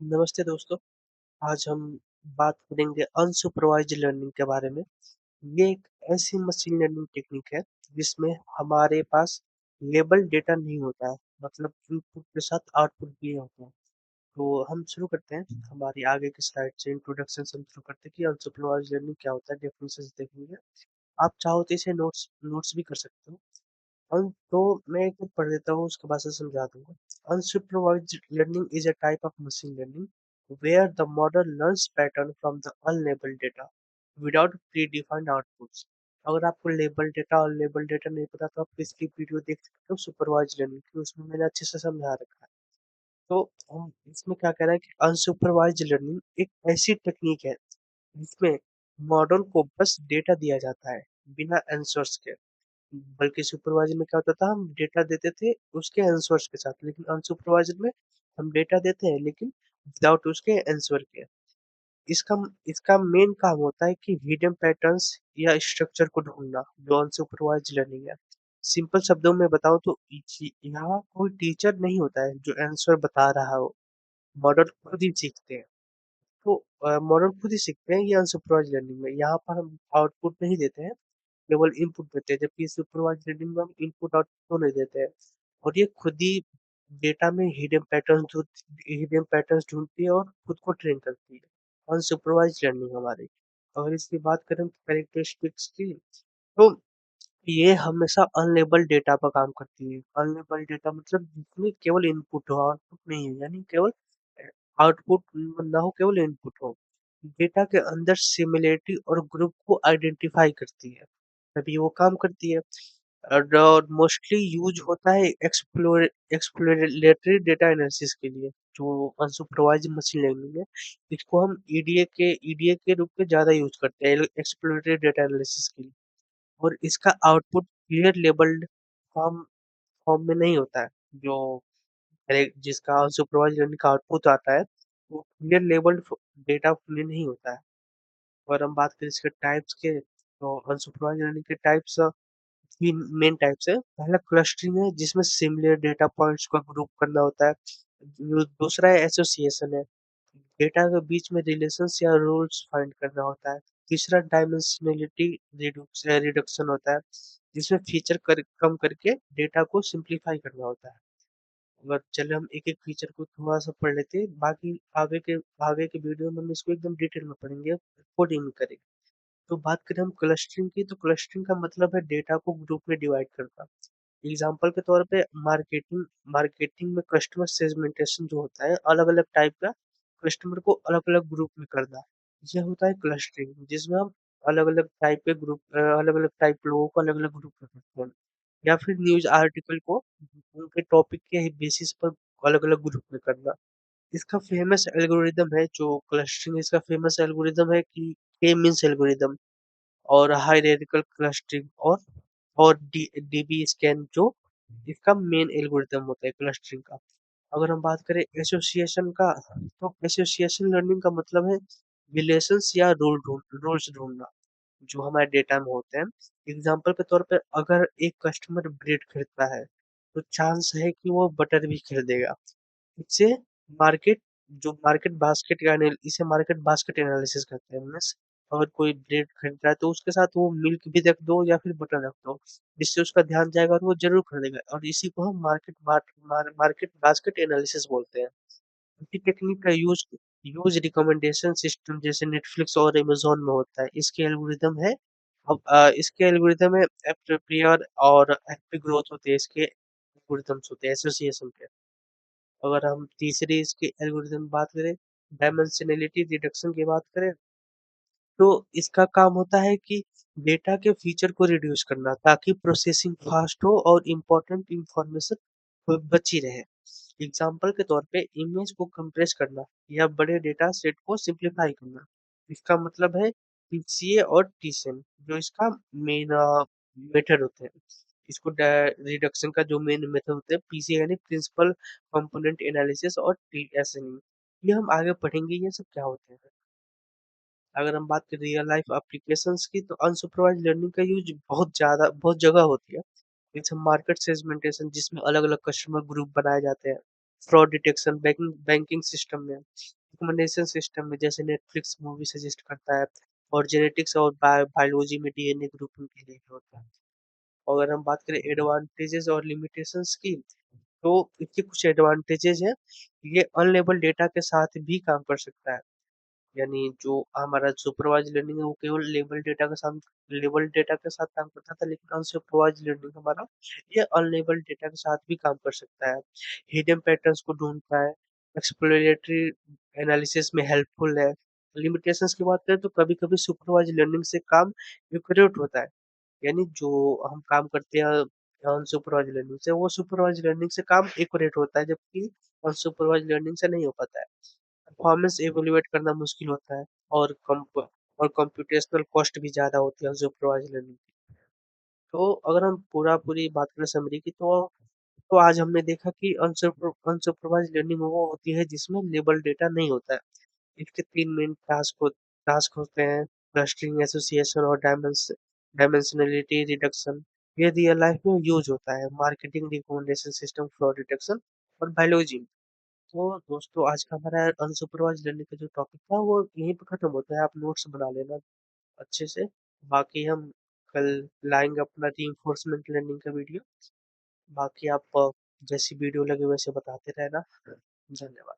नमस्ते दोस्तों, आज हम बात करेंगे अनसुपरवाइज्ड लर्निंग के बारे में। ये एक ऐसी मशीन लर्निंग टेक्निक है जिसमें हमारे पास लेबल डेटा नहीं होता है, मतलब इनपुट के साथ आउटपुट भी होता है। तो हम शुरू करते हैं हमारी आगे की स्लाइड से। इंट्रोडक्शन से हम शुरू करते हैं कि अनसुपरवाइज्ड लर्निंग क्या होता है, डेफिनेशन देखेंगे। आप चाहो तो इसे नोट्स नोट्स भी कर सकते हो। तो मैं एक बार पढ़ देता हूँ, उसके बाद से समझा दूंगा। Unsupervised learning is a type of machine learning where the model learns pattern from the unlabeled data without predefined outputs। अगर आपको लेबल डेटा और लेबल डेटा नहीं पता तो आप इसकी वीडियो देख सकते हो सुपरवाइज्ड लर्निंग की, उसमें मैंने अच्छे से समझा रखा है। तो हम इसमें क्या कह रहा है कि अनसुपरवाइज्ड लर्निंग एक ऐसी टेक्निक है जिसमें मॉडल को बस डेटा दिया जाता है बिना आंसर्स के। बल्कि सुपरवाइजर में क्या होता था, हम डेटा देते थे उसके आंसर्स के साथ, लेकिन अनसुपरवाइजर में हम डेटा देते हैं लेकिन विदाउट उसके आंसर के। इसका इसका मेन काम होता है कि हिडन पैटर्न्स या स्ट्रक्चर को ढूंढना, जो अनसुपरवाइज्ड लर्निंग है। सिंपल शब्दों में बताऊं तो यहाँ कोई टीचर नहीं होता है जो आंसर बता रहा हो, मॉडल खुद ही सीखते हैं। तो मॉडल खुद ही सीखते हैं ये अनसुपरवाइज्ड लर्निंग में। यहाँ पर हम आउटपुट नहीं देते हैं, केवल इनपुट देते हैं, जबकि सुपरवाइज्ड लर्निंग में हम इनपुट आउटपुट नहीं देते हैं। और ये खुद ही डेटा में हिडन पैटर्न्स ढूंढती है और खुद को ट्रेन करती है। अनसुपरवाइज्ड लर्निंग हमारी, अगर इसकी बात करें कैरेक्टरिस्टिक्स की, तो ये हमेशा अनलेबल्ड डेटा पर काम करती है। अनलेबल्ड डेटा मतलब जिसमें केवल इनपुट हो, आउटपुट नहीं है, यानी केवल आउटपुट ना हो, केवल इनपुट हो। डेटा के अंदर सिमिलरिटी और ग्रुप को आइडेंटिफाई करती है, तभी वो काम करती है। और मोस्टली यूज होता है एक्सप्लोरेटरी डेटा एनालिसिस के लिए, जो अनसुपरवाइज्ड मशीन लर्निंग है। इसको हम ईडीए के रूप में ज्यादा यूज करते हैं एक्सप्लोरेटरी डेटा एनालिसिस के लिए। और इसका output clear labelled form form में नहीं होता है। जो जिसका अनसुपरवाइज्ड लर्निंग का आउटपुट आता है वो क्लियर लेबल्ड डेटा में नहीं होता है। और हम बात करें इसके टाइप्स के, तो अनसुपरवाइज्ड लर्निंग के टाइप्स तीन मेन टाइप्स है। पहला क्लस्टरिंग है जिसमें सिमिलर डेटा पॉइंट्स को ग्रुप करना होता है। दूसरा है एसोसिएशन है, डेटा के बीच में रिलेशंस या रूल्स फाइंड करना होता है। तीसरा डायमेंशनलिटी रिडक्शन होता है, जिसमें कम करके डेटा को सिंप्लीफाई करना होता है। अगर चले हम एक एक फीचर को थोड़ा सा पढ़ लेते हैं, बाकी आगे के वीडियो में हम इसको एकदम डिटेल में पढ़ेंगे, कोडिंग में करेंगे। तो बात करें हम क्लस्टरिंग की, तो क्लस्टरिंग का मतलब है डेटा को ग्रुप में डिवाइड करना। एग्जाम्पल के तौर पे मार्केटिंग मार्केटिंग में कस्टमर सेगमेंटेशन जो होता है, अलग अलग टाइप का कस्टमर को अलग अलग ग्रुप में करना, यह होता है क्लस्टरिंग, जिसमें हम अलग अलग टाइप लोगों को अलग अलग ग्रुप में करते हैं। या फिर न्यूज आर्टिकल को उनके टॉपिक के बेसिस पर अलग अलग ग्रुप में करना। इसका फेमस एल्गोरिदम है जो क्लस्टरिंग, इसका फेमस एल्गोरिदम है कि के मींस एल्गोरिदम, और हायरार्किकल क्लस्टरिंग, और डीबी स्कैन, जो इसका मेन एल्गोरिदम होता है क्लस्टरिंग का। अगर हम बात करें एसोसिएशन का, तो एसोसिएशन लर्निंग का मतलब है रिलेशंस या रूल्स ढूंढना जो हमारे डेटा में होते हैं। एग्जाम्पल के तौर पे अगर एक कस्टमर ब्रेड खरीदता है तो चांस है कि वो बटर भी खरीदेगा। इससे मार्केट जो मार्केट बास्केट का इसे मार्केट बास्केट एनालिसिस कहते हैं। मीन्स अगर कोई ब्रेड खरीद रहा है तो उसके साथ वो मिल्क भी रख दो या फिर बटर रख दो, जिससे उसका ध्यान जाएगा और वो जरूर खरीदेगा। और इसी को हम मार्केट बास्केट एनालिसिस बोलते हैं। इसी टेक्निक का यूज यूज रिकमेंडेशन सिस्टम जैसे नेटफ्लिक्स और अमेजोन में होता है। इसके एल्गोरिदम है एप्रियर और एपी ग्रोथ होते हैं, इसके एल्गोरिदम्स होते हैं एसोसिएशन के। अगर हम तीसरी इसके एल्गोरिदम बात करें, डायमेंशनलिटी रिडक्शन की बात करें, तो इसका काम होता है कि डेटा के फीचर को रिड्यूस करना ताकि प्रोसेसिंग फास्ट हो और इम्पोर्टेंट इंफॉर्मेशन बची रहे। एग्जाम्पल के तौर पे इमेज को कंप्रेस करना या बड़े डेटा सेट को सिंप्लीफाई करना। इसका मतलब है पीसीए और टीएसएन, जो इसका मेन मेथड होते हैं। इसको रिडक्शन का जो मेन मेथड होते हैं, पीसीए यानी प्रिंसिपल कंपोनेंट एनालिसिस, और टीएसएन, ये हम आगे पढ़ेंगे ये सब क्या होते हैं। अगर हम बात करें रियल लाइफ एप्लीकेशंस की, तो अनसुपरवाइज्ड लर्निंग का यूज बहुत जगह होती है। जैसे मार्केट सेगमेंटेशन जिसमें अलग अलग कस्टमर ग्रुप बनाए जाते हैं। Fraud detection banking banking system में, रिकमेंडेशन सिस्टम में जैसे नेटफ्लिक्स मूवी सजेस्ट करता है, और जेनेटिक्स और बायोलॉजी में डीएनए ग्रुपिंग के लिए भी होता है। और अगर हम बात करें एडवांटेजेस और लिमिटेशंस की, तो इसके कुछ एडवांटेजेस हैं। ये अनलेबल डेटा के साथ भी काम कर सकता है, यानी जो हमारा सुपरवाइज लर्निंग है वो केवल लेबल डेटा के साथ काम करता था, लेकिन अनसुपरवाइज लर्निंग हमारा ये अनलेबल डेटा के साथ भी काम कर सकता है। हिडन पैटर्न्स को ढूंढता है, एक्सप्लोरेटरी एनालिसिस में हेल्पफुल है। लिमिटेशंस की बात करें तो कभी कभी सुपरवाइज लर्निंग से काम एक्यूरेट होता है, यानी जो हम काम करते हैं अनसुपरवाइज लर्निंग से, वो सुपरवाइज लर्निंग से काम एक्यूरेट होता है, जबकि अनसुपरवाइज लर्निंग से नहीं हो पाता है। परफॉर्मेंस इवेलुएट करना मुश्किल होता है, और कंप्यूटेशनल कॉस्ट भी ज़्यादा होती है अनसुपरवाइज्ड लर्निंग की। तो अगर हम पूरी बात करें समरी की, तो आज हमने देखा कि अनसुपरवाइज्ड लर्निंग वो होती है जिसमें लेबल डेटा नहीं होता है। इसके 3 मेन टास्क होते हैं: क्लस्टरिंग, एसोसिएशन और डायमेंशनलिटी रिडक्शन। ये रियल लाइफ में यूज होता है marketing, recommendation system, fraud detection और बायोलॉजी। तो दोस्तों, आज का हमारा अनसुपरवाइज्ड लर्निंग का जो टॉपिक था वो यहीं पे खत्म होता है। आप नोट्स बना लेना अच्छे से। बाकी हम कल लाएंगे अपना रीइंफोर्समेंट लर्निंग का वीडियो। बाकी आप जैसी वीडियो लगे वैसे बताते रहना। धन्यवाद।